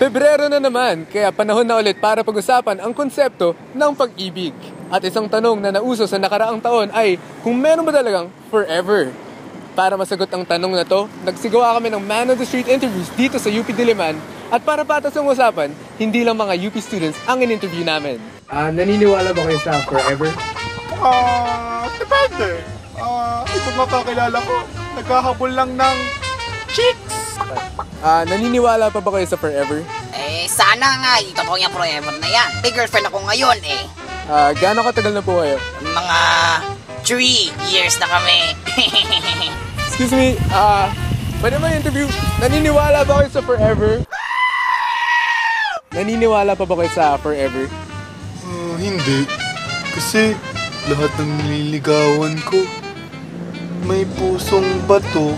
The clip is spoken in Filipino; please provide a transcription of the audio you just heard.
Pebrero na naman, kaya panahon na ulit para pag-usapan ang konsepto ng pag-ibig. At isang tanong na nauso sa nakaraang taon ay kung meron ba talagang forever? Para masagot ang tanong na to, nagsigawa kami ng Man on the Street interviews dito sa UP Diliman. At para patas ang usapan, hindi lang mga UP students ang in-interview namin. Naniniwala ba kayo sa forever? Depende. Itong makakilala ko, naghahabol lang ng chicks. Naniniwala pa ba kayo sa forever? Sana nga, ito po yung forever na yan. May girlfriend ako ngayon Gaano katagal na po kayo? Mga 3 years na kami. Excuse me, pwede ba interview? Naniniwala ba kayo sa forever? Naniniwala pa ba kayo sa forever? Hindi. Kasi lahat ng nililigawan ko may pusong bato.